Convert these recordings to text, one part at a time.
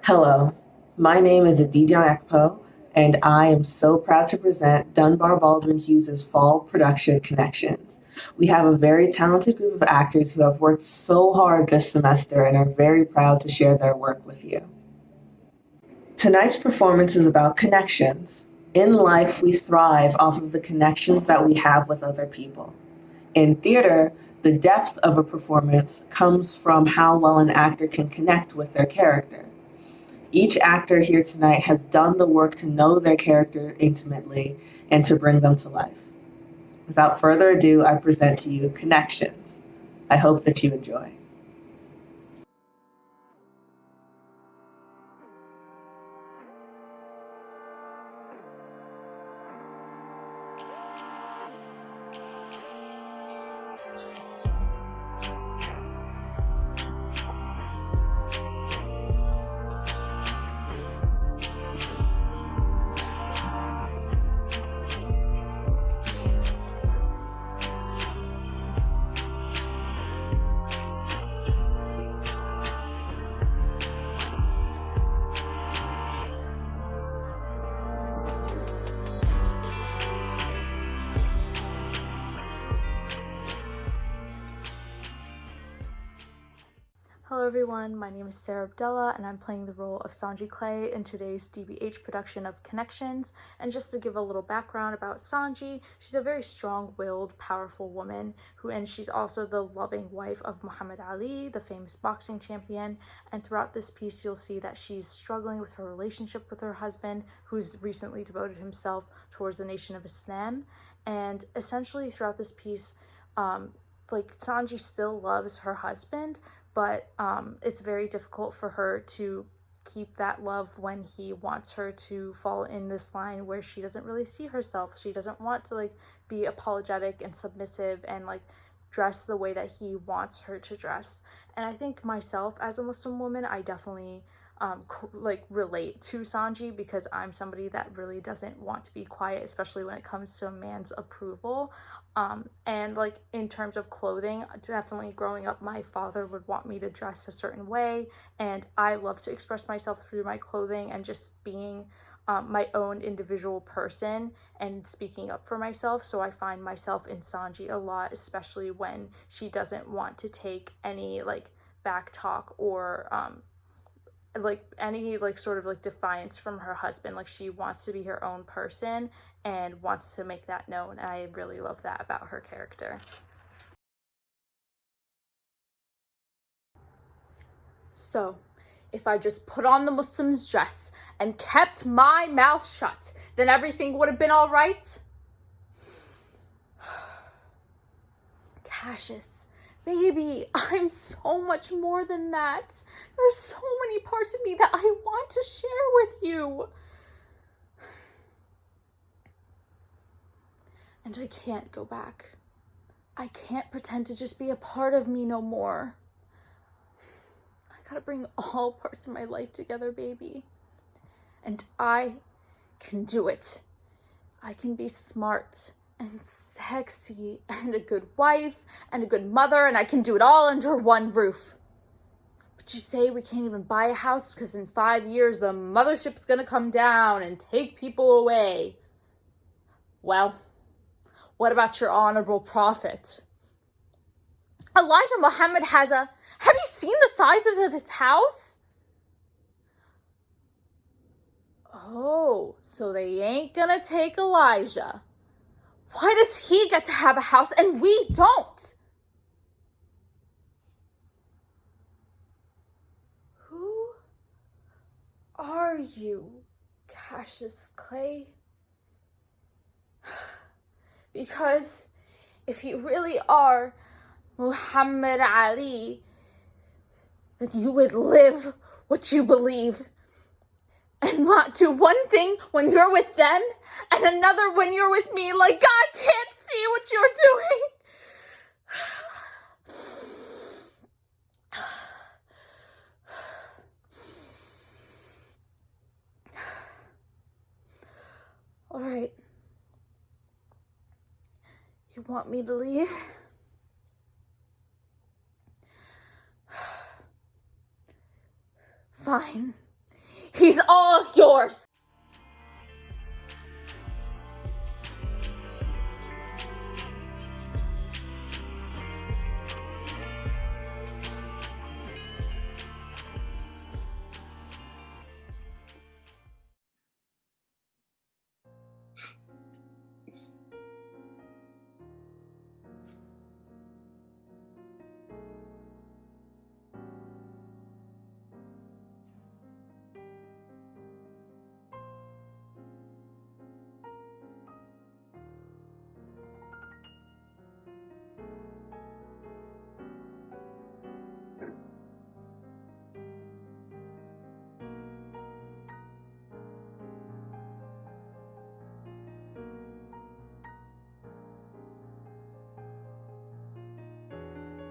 Hello, my name is Adijan Ekpo, and I am so proud to present Dunbar Baldwin Hughes' fall production Connections. We have a very talented group of actors who have worked so hard this semester and are very proud to share their work with you. Tonight's performance is about connections. In life, we thrive off of the connections that we have with other people. In theater, the depth of a performance comes from how well an actor can connect with their character. Each actor here tonight has done the work to know their character intimately and to bring them to life. Without further ado, I present to you Connections. I hope that you enjoy. Hello everyone, my name is Sarah Abdullah and I'm playing the role of Sanji Clay in today's DBH production of Connections. And just to give a little background about Sanji, she's a very strong-willed, powerful woman and she's also the loving wife of Muhammad Ali, the famous boxing champion. And throughout this piece, you'll see that she's struggling with her relationship with her husband, who's recently devoted himself towards the Nation of Islam. And essentially throughout this piece, Sanji still loves her husband, but it's very difficult for her to keep that love when he wants her to fall in this line where she doesn't really see herself. She doesn't want to be apologetic and submissive and dress the way that he wants her to dress. And I think myself as a Muslim woman, I definitely relate to Sanji because I'm somebody that really doesn't want to be quiet, especially when it comes to a man's approval. And in terms of clothing, definitely growing up, my father would want me to dress a certain way, and I love to express myself through my clothing and just being my own individual person and speaking up for myself. So I find myself in Sanji a lot, especially when she doesn't want to take any back talk or any sort of defiance from her husband. She wants to be her own person and wants to make that known. And I really love that about her character. So if I just put on the Muslim's dress and kept my mouth shut, then everything would have been all right? Cassius, baby, I'm so much more than that. There's so many parts of me that I want to share with you. And I can't go back. I can't pretend to just be a part of me no more. I gotta bring all parts of my life together, baby. And I can do it. I can be smart and sexy and a good wife and a good mother, and I can do it all under one roof. But you say we can't even buy a house because in 5 years the mothership's gonna come down and take people away. Well, what about your honorable prophet? Elijah Muhammad have you seen the size of his house? Oh, so they ain't gonna take Elijah. Why does he get to have a house and we don't? Who are you, Cassius Clay? Because if you really are Muhammad Ali, then you would live what you believe and not do one thing when you're with them and another when you're with me. God can't see what you're doing. All right. You want me to leave? Fine. He's all yours.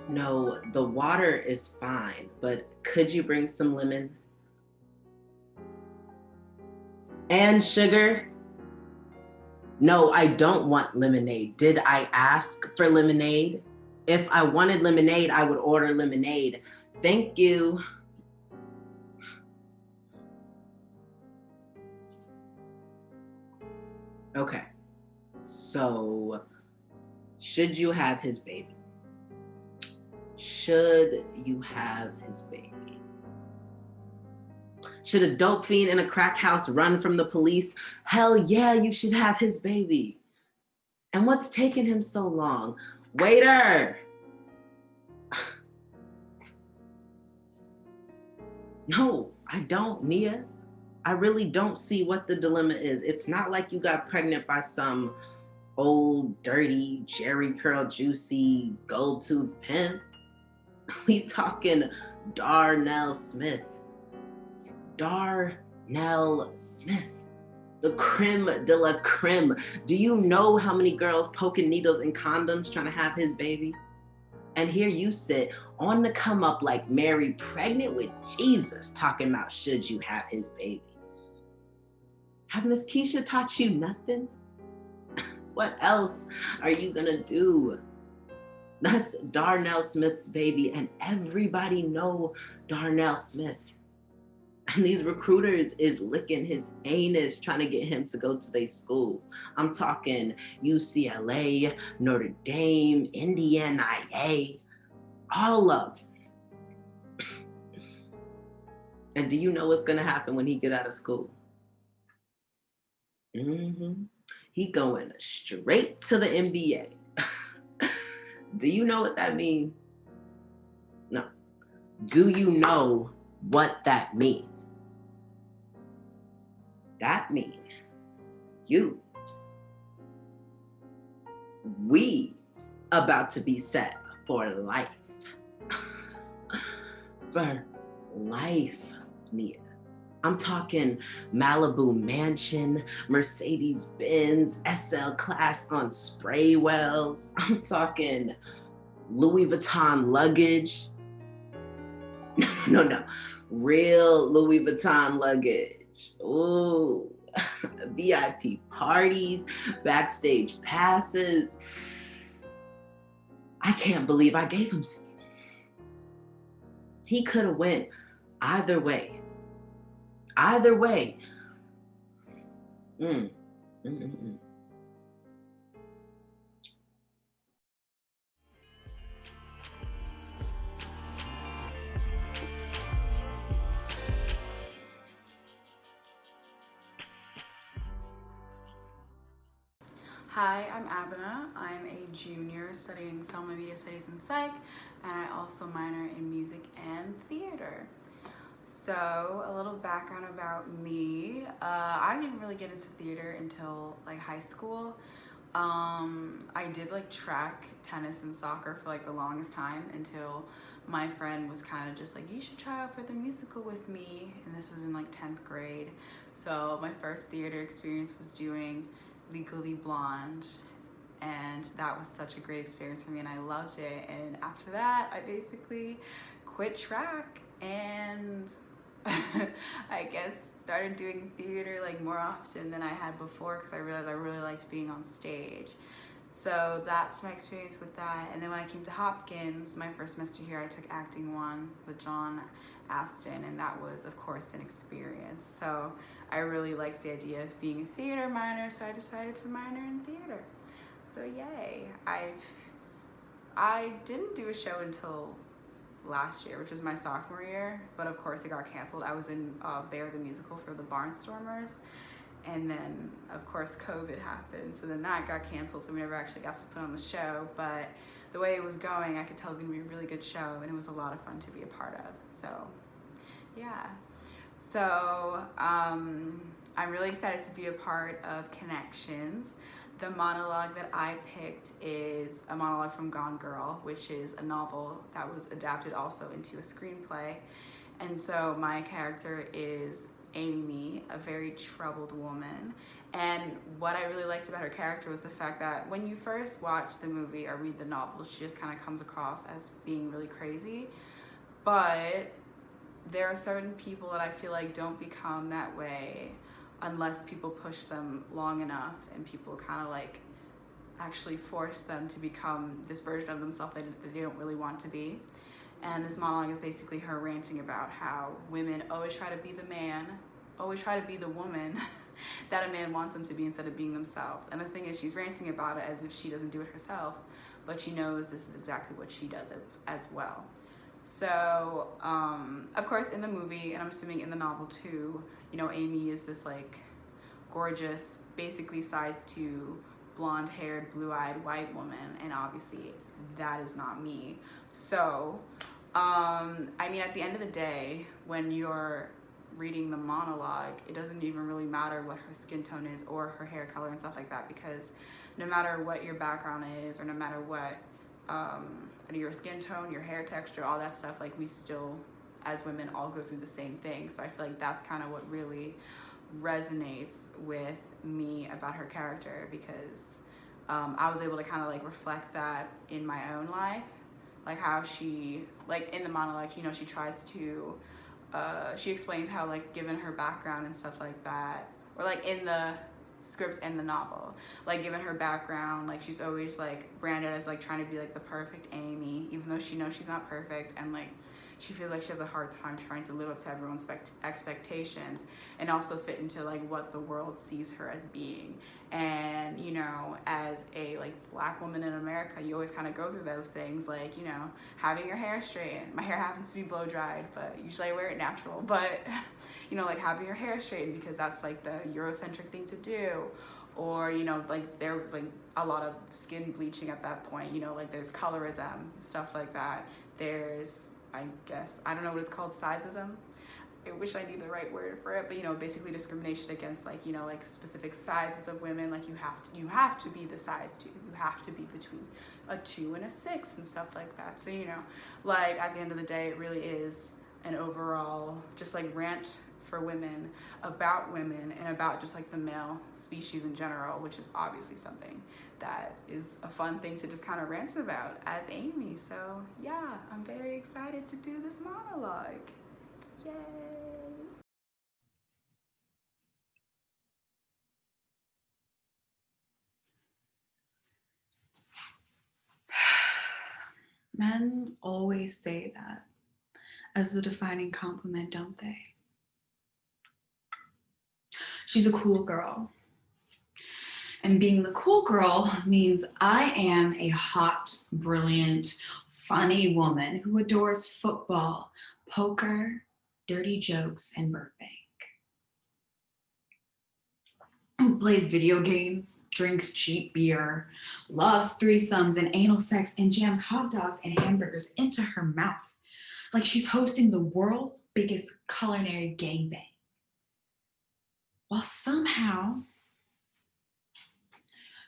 No, the water is fine, but could you bring some lemon? And sugar? No, I don't want lemonade. Did I ask for lemonade? If I wanted lemonade, I would order lemonade. Thank you. Okay, so should you have his baby? Should you have his baby? Should a dope fiend in a crack house run from the police? Hell yeah, you should have his baby. And what's taking him so long? Waiter! No, I don't, Nia. I really don't see what the dilemma is. It's not like you got pregnant by some old, dirty, Jerry Curl Juicy, gold tooth pimp. We talking Darnell Smith. Darnell Smith. The creme de la creme. Do you know how many girls poking needles in condoms trying to have his baby? And here you sit on the come up like Mary pregnant with Jesus talking about should you have his baby. Have Miss Keisha taught you nothing? What else are you gonna do? That's Darnell Smith's baby, and everybody know Darnell Smith. And these recruiters is licking his anus trying to get him to go to their school. I'm talking UCLA, Notre Dame, Indiana, all of them. And do you know what's gonna happen when he get out of school? He going straight to the NBA. Do you know what that means? No. Do you know what that means? That means we about to be set for life. For life, Nia. I'm talking Malibu mansion, Mercedes Benz, SL class on spray wells. I'm talking Louis Vuitton luggage. No. Real Louis Vuitton luggage. Ooh. VIP parties, backstage passes. I can't believe I gave him to you. He could have went either way. Either way. Hi, I'm Abena. I'm a junior studying film and media studies and psych, and I also minor in music and theater. So a little background about me. I didn't even really get into theater until like high school. I did like track, tennis, and soccer for like the longest time until my friend was kind of just like, you should try out for the musical with me. And this was in like 10th grade. So my first theater experience was doing Legally Blonde, and that was such a great experience for me and I loved it. And after that I basically quit track and I guess started doing theater like more often than I had before because I realized I really liked being on stage. So that's my experience with that. And then when I came to Hopkins, my first semester here, I took acting 1 with John Aston, and that was, of course, an experience. So I really liked the idea of being a theater minor, so I decided to minor in theater. So yay. I didn't do a show until last year, which was my sophomore year, but of course it got canceled. I was in Bear the Musical for the Barnstormers, and then of course COVID happened, so then that got canceled, so we never actually got to put on the show. But the way it was going, I could tell it was gonna be a really good show, and it was a lot of fun to be a part of. So yeah, so I'm really excited to be a part of Connections. The monologue that I picked is a monologue from Gone Girl, which is a novel that was adapted also into a screenplay. And so my character is Amy, a very troubled woman. And what I really liked about her character was the fact that when you first watch the movie or read the novel, she just kind of comes across as being really crazy. But there are certain people that I feel like don't become that way unless people push them long enough and people kind of like actually force them to become this version of themselves that they don't really want to be. And this monologue is basically her ranting about how women always try to be the man, always try to be the woman that a man wants them to be instead of being themselves. And the thing is, she's ranting about it as if she doesn't do it herself, but she knows this is exactly what she does as well. So, of course, in the movie, and I'm assuming in the novel too, you know, Amy is this like gorgeous, basically size 2, blonde-haired, blue-eyed white woman, and obviously that is not me. So, I mean, at the end of the day, when you're reading the monologue, it doesn't even really matter what her skin tone is or her hair color and stuff like that, because no matter what your background is or no matter what your skin tone, your hair texture, all that stuff, like we still, as women, all go through the same thing. So I feel like that's kind of what really resonates with me about her character, because I was able to kind of like reflect that in my own life, like how she, like in the monologue, you know, she tries to, she explains how like given her background and stuff like that, or like in the script and the novel, like given her background, like she's always like branded as like trying to be like the perfect Amy, even though she knows she's not perfect, and like she feels like she has a hard time trying to live up to everyone's expectations and also fit into like what the world sees her as being. And you know, as a like black woman in America, you always kind of go through those things, like, you know, having your hair straightened. My hair happens to be blow dried, but usually I wear it natural. But you know, like having your hair straightened because that's like the Eurocentric thing to do. Or, you know, like there was like a lot of skin bleaching at that point, you know, like there's colorism, stuff like that. There's, I guess, I don't know what it's called, sizeism. I wish I knew the right word for it, but you know, basically discrimination against like, you know, like specific sizes of women. Like you have to be the size 2. You have to be between a 2 and a 6 and stuff like that. So, you know, like at the end of the day, it really is an overall just like rant for women, about women, and about just like the male species in general, which is obviously something that is a fun thing to just kind of rant about as Amy. So yeah, I'm very excited to do this monologue. Yay! Men always say that as the defining compliment, don't they? She's a cool girl. And being the cool girl means I am a hot, brilliant, funny woman who adores football, poker, dirty jokes, and Burbank. Who plays video games, drinks cheap beer, loves threesomes and anal sex, and jams hot dogs and hamburgers into her mouth like she's hosting the world's biggest culinary gangbang, while somehow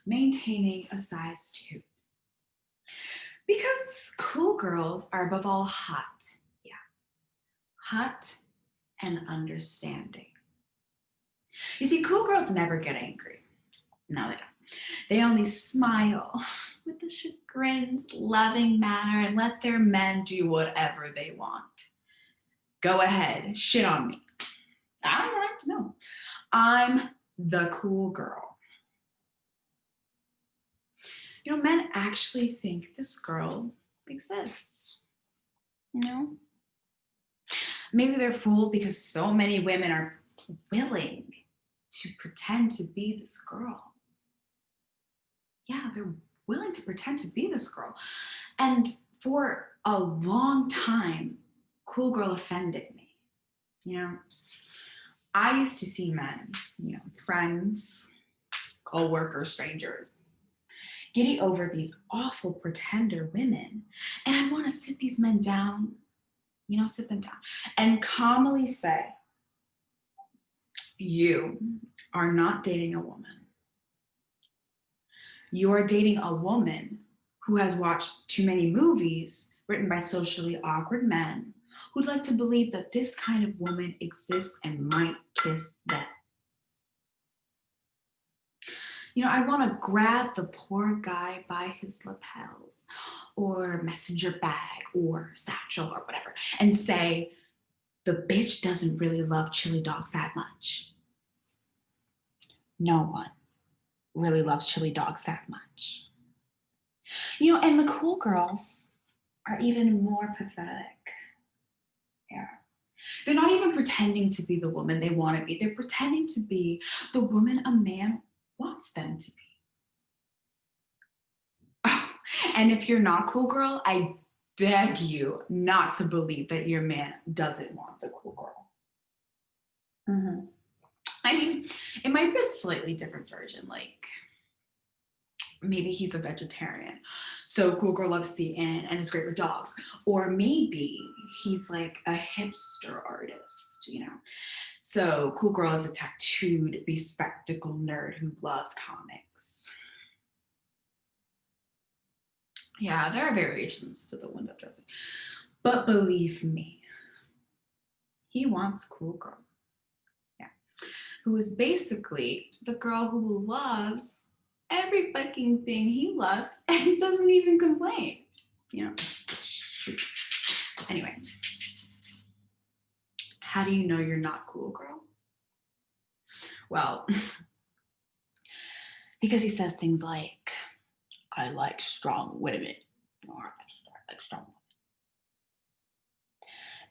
maintaining a size 2. Because cool girls are above all hot. Yeah. Hot and understanding. You see, cool girls never get angry. No, they don't. They only smile with a chagrined, loving manner and let their men do whatever they want. Go ahead, shit on me. All right, no. I'm the cool girl. Men actually think this girl exists. Maybe they're fooled because so many women are willing to pretend to be this girl. Yeah, they're willing to pretend to be this girl. And for a long time, cool girl offended me. I used to see men, friends, co-workers, strangers, getting over these awful pretender women. And I'd want to sit these men down, sit them down and calmly say, you are not dating a woman. You are dating a woman who has watched too many movies written by socially awkward men who'd like to believe that this kind of woman exists and might kiss them. I want to grab the poor guy by his lapels or messenger bag or satchel or whatever and say, the bitch doesn't really love chili dogs that much. No one really loves chili dogs that much. And the cool girls are even more pathetic. Yeah. They're not even pretending to be the woman they want to be. They're pretending to be the woman a man wants them to be. Oh, and if you're not cool girl, I beg you not to believe that your man doesn't want the cool girl. I mean, it might be a slightly different version, like maybe he's a vegetarian, so cool girl loves to eat and is great with dogs. Or maybe he's like a hipster artist, so cool girl is a tattooed, bespectacled nerd who loves comics. Yeah, there are variations to the window dressing, but believe me, he wants cool girl. Yeah, who is basically the girl who loves every fucking thing he loves and doesn't even complain. Shoot. Anyway, how do you know you're not cool, girl? Well, because he says things like, I like strong women, or I like strong women.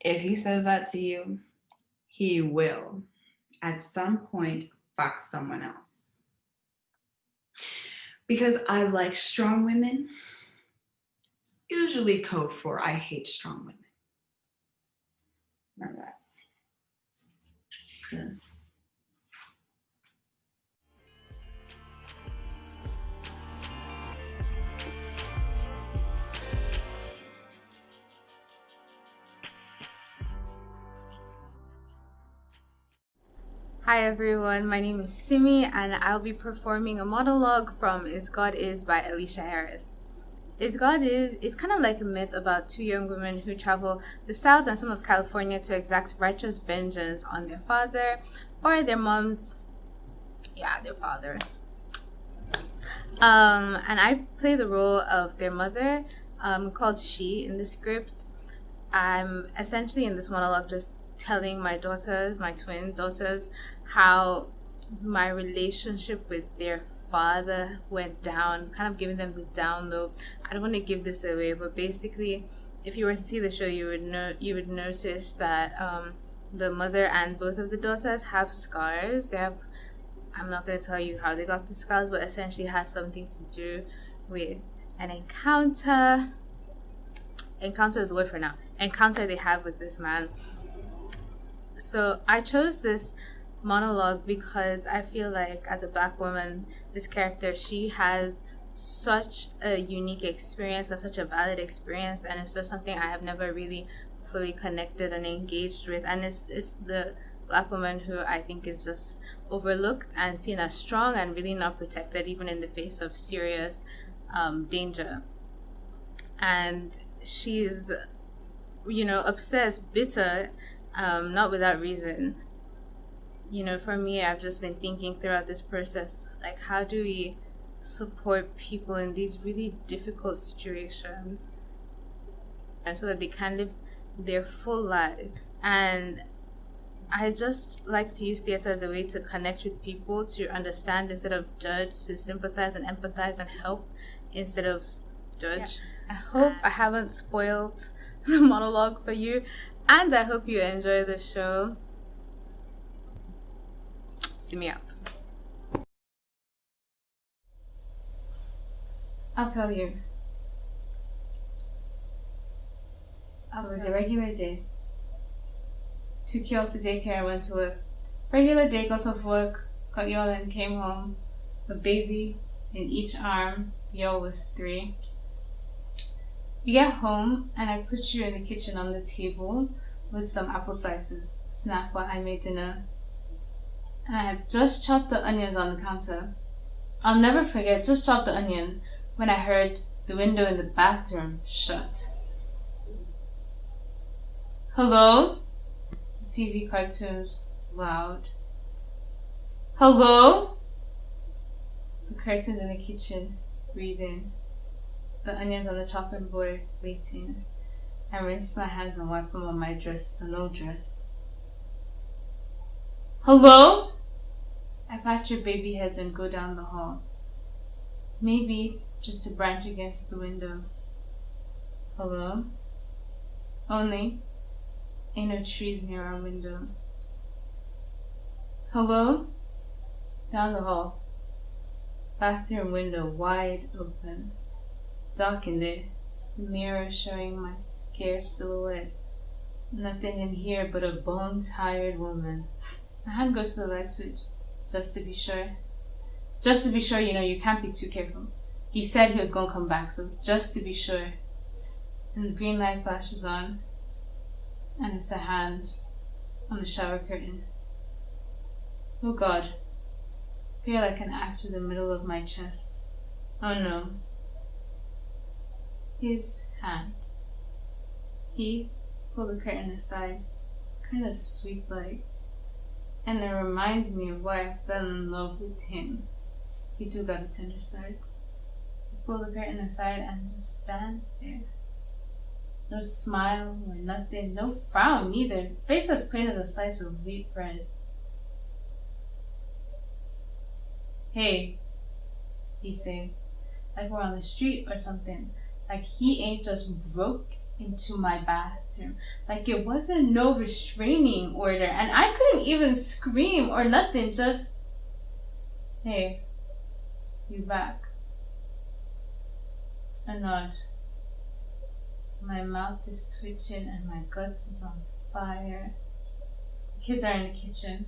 If he says that to you, he will, at some point, fuck someone else. Because I like strong women, it's usually code for I hate strong women. Remember that. Yeah. Hi everyone, my name is Simi and I'll be performing a monologue from Is God Is by Alicia Harris. Is God Is kind of like a myth about two young women who travel the South and some of California to exact righteous vengeance on their father or their mom's, their father. And I play the role of their mother, called She in the script. I'm essentially in this monologue just telling my daughters, my twin daughters, how my relationship with their father went down, kind of giving them the down low. I don't want to give this away, but basically, if you were to see the show, you would notice that the mother and both of the daughters have scars. I'm not going to tell you how they got the scars, but essentially has something to do with an encounter is the word for now. Encounter they have with this man. So I chose this monologue because I feel like as a Black woman, this character, she has such a unique experience and such a valid experience, and it's just something I have never really fully connected and engaged with. And it's the Black woman who I think is just overlooked and seen as strong and really not protected, even in the face of serious danger. And she's, obsessed, bitter, not without reason. For me, I've just been thinking throughout this process, like, how do we support people in these really difficult situations and so that they can live their full life? And I just like to use theater as a way to connect with people, to understand instead of judge, to sympathize and empathize and help instead of judge. I hope I haven't spoiled the monologue for you, and I hope you enjoy the show. See me out. I'll tell you. It was a regular day. Took y'all to daycare, went to work. Regular day, got off work, got y'all and came home. A baby in each arm. Y'all was 3. You get home and I put you in the kitchen on the table with some apple slices, snack while I made dinner. And I had just chopped the onions on the counter. I'll never forget, just chopped the onions when I heard the window in the bathroom shut. Hello? TV cartoons loud. Hello? The curtains in the kitchen breathing. The onions on the chopping board waiting. I rinsed my hands and wiped them on my dress. It's an old dress. Hello? I pat your baby heads and go down the hall. Maybe just to branch against the window. Hello? Only ain't no trees near our window. Hello? Down the hall. Bathroom window wide open. Dark in there. The mirror showing my scared silhouette. Nothing in here but a bone-tired woman. My hand goes to the light switch, just to be sure. Just to be sure, you can't be too careful. He said he was gonna come back, so just to be sure. And the green light flashes on, and it's a hand on the shower curtain. Oh God. I feel like an axe through the middle of my chest. Oh no. His hand. He pulled the curtain aside, kind of sweet-like. And it reminds me of why I fell in love with him. He too got a tender side. He pulled the curtain aside and just stands there. No smile or nothing, no frown either. Face as plain as a slice of wheat bread. Hey, he said, like we're on the street or something. Like he ain't just broke into my bathroom. Like it wasn't no restraining order. And I couldn't even scream or nothing. Just, hey, you back. A nod. My mouth is twitching and my guts is on fire. The kids are in the kitchen.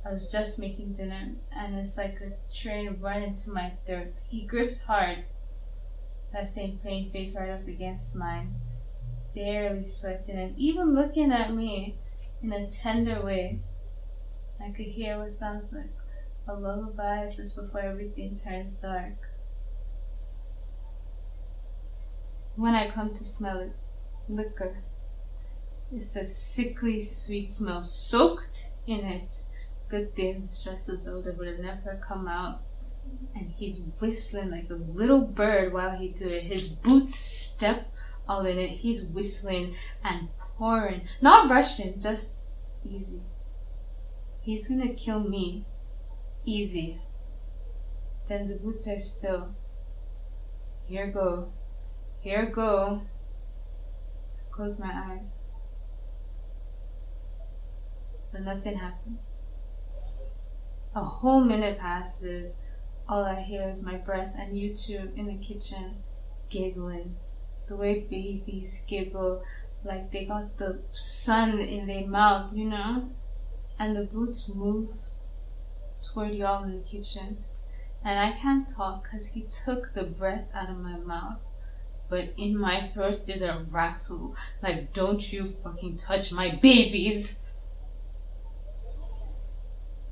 I was just making dinner and it's like a train run into my throat. He grips hard. That same plain face right up against mine, barely sweating and even looking at me in a tender way. I could hear what sounds like a lullaby just before everything turns dark. When I come to smell it, liquor. It's a sickly sweet smell soaked in it. Good thing the stress was older would have never come out. And he's whistling like a little bird while he do it. His boots step all in it. He's whistling and pouring. Not rushing, just easy. He's gonna kill me. Easy. Then the boots are still. Here go. Here go. Close my eyes. But nothing happened. A whole minute passes. All I hear is my breath and you two in the kitchen giggling. The way babies giggle like they got the sun in their mouth, And the boots move toward y'all in the kitchen. And I can't talk because he took the breath out of my mouth. But in my throat there's a rattle. Like, don't you fucking touch my babies.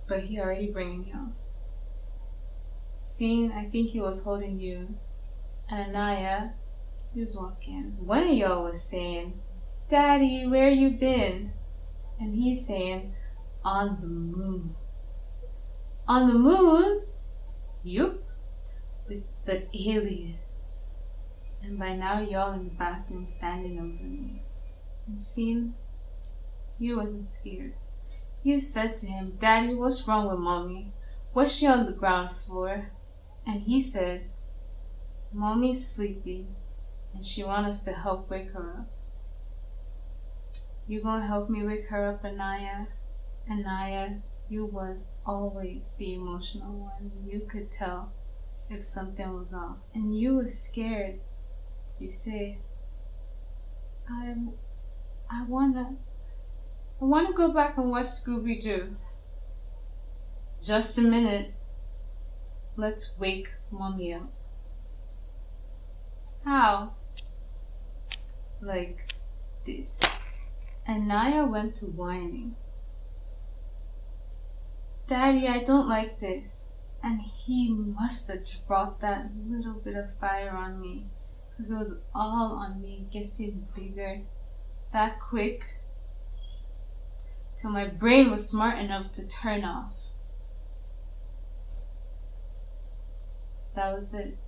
But he already bringing y'all. Scene, I think he was holding you. And Anaya, he was walking. One of y'all was saying, Daddy, where you been? And he's saying, on the moon. On the moon? Yup. With the aliens. And by now y'all in the bathroom standing over me. And Scene, you wasn't scared. You said to him, Daddy, what's wrong with Mommy? What's she on the ground for? And he said, Mommy's sleepy and she wants us to help wake her up. You gonna help me wake her up, Anaya? Anaya, you was always the emotional one. You could tell if something was off. And you were scared. You say, I wanna go back and watch Scooby-Doo. Just a minute. Let's wake Mommy up. How? Like this. And Naya went to whining. Daddy, I don't like this. And he must have dropped that little bit of fire on me. Because it was all on me, getting bigger that quick. Till my brain was smart enough to turn off. That was it.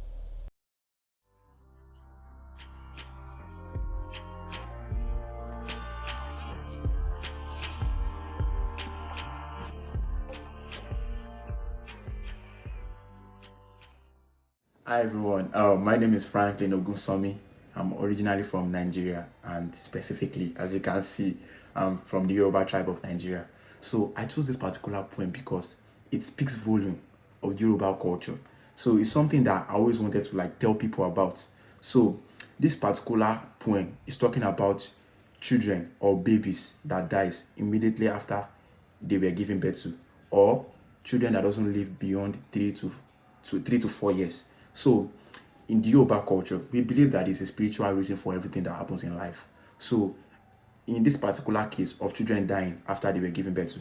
Hi everyone, my name is Franklin Ogunsomi. I'm originally from Nigeria, and specifically, as you can see, I'm from the Yoruba tribe of Nigeria. So I chose this particular poem because it speaks volume of Yoruba culture. So it's something that I always wanted to tell people about. So this particular poem is talking about children or babies that dies immediately after they were given birth to, or children that doesn't live beyond 3 to 4 years. So in the Yoruba culture, we believe that there's a spiritual reason for everything that happens in life. So in this particular case of children dying after they were given birth to,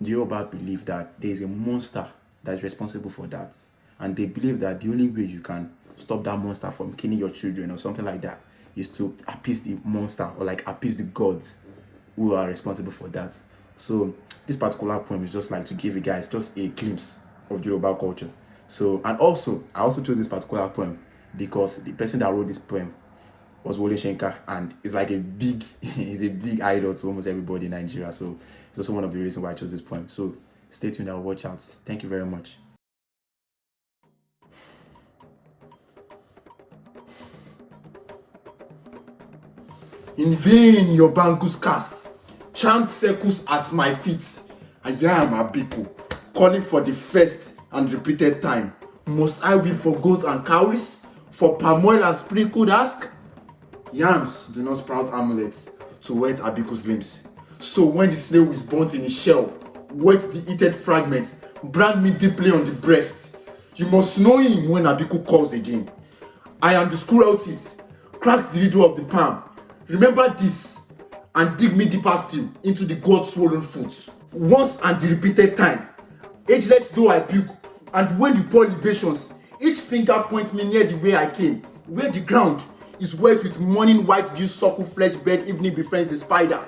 the Yoruba believe that there is a monster that is responsible for that. And they believe that the only way you can stop that monster from killing your children or something like that is to appease the monster or appease the gods who are responsible for that. So this particular poem is just to give you guys just a glimpse of Yoruba culture. So, and also, I also chose this particular poem because the person that wrote this poem was Wole Soyinka, and it's he's a big idol to almost everybody in Nigeria. So it's also one of the reasons why I chose this poem. So stay tuned and watch out. Thank you very much. In vain your bangles cast, chant circles at my feet. I am Abiku, calling for the first and repeated time. Must I weep for goats and cowries, for palm oil and sprinkled ask? Yams do not sprout amulets to wet Abiku's limbs. So when the snail is burnt in his shell, wet the heated fragments, brand me deeply on the breast. You must know him when Abiku calls again. I am the squirrel teeth, cracked the riddle of the palm. Remember this, and dig me deeper still into the God-swollen foot. Once and the repeated time, ageless though I puke, and when you pour libations, each finger points me near the way I came, where the ground is wet with morning white dew suckle flesh bed evening befriends the spider,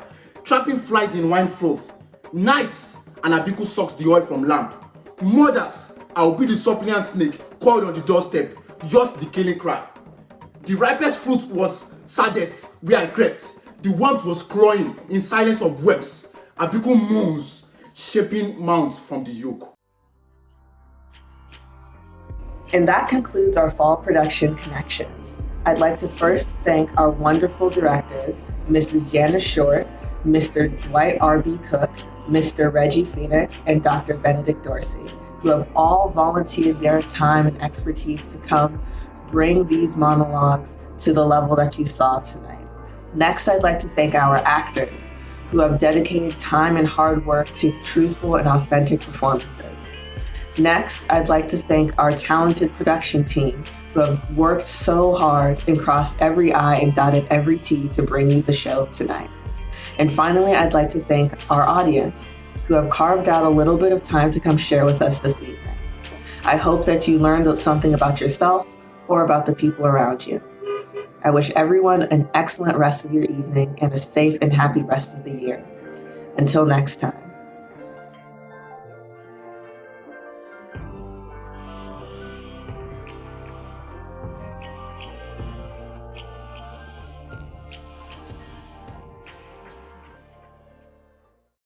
trapping flies in wine froth. Nights, and Abiku sucks the oil from lamp. Mothers, I'll be the suppliant snake coiled on the doorstep, just the killing cry. The ripest fruit was saddest where I crept. The warmth was clawing in silence of webs. Abiku moans, shaping mounts from the yoke. And that concludes our fall production connections. I'd like to first thank our wonderful directors, Mrs. Janice Short, Mr. Dwight R.B. Cook, Mr. Reggie Phoenix, and Dr. Benedict Dorsey, who have all volunteered their time and expertise to come bring these monologues to the level that you saw tonight. Next, I'd like to thank our actors, who have dedicated time and hard work to truthful and authentic performances. Next, I'd like to thank our talented production team, who have worked so hard and crossed every I and dotted every T to bring you the show tonight. And finally, I'd like to thank our audience, who have carved out a little bit of time to come share with us this evening. I hope that you learned something about yourself or about the people around you. I wish everyone an excellent rest of your evening and a safe and happy rest of the year. Until next time.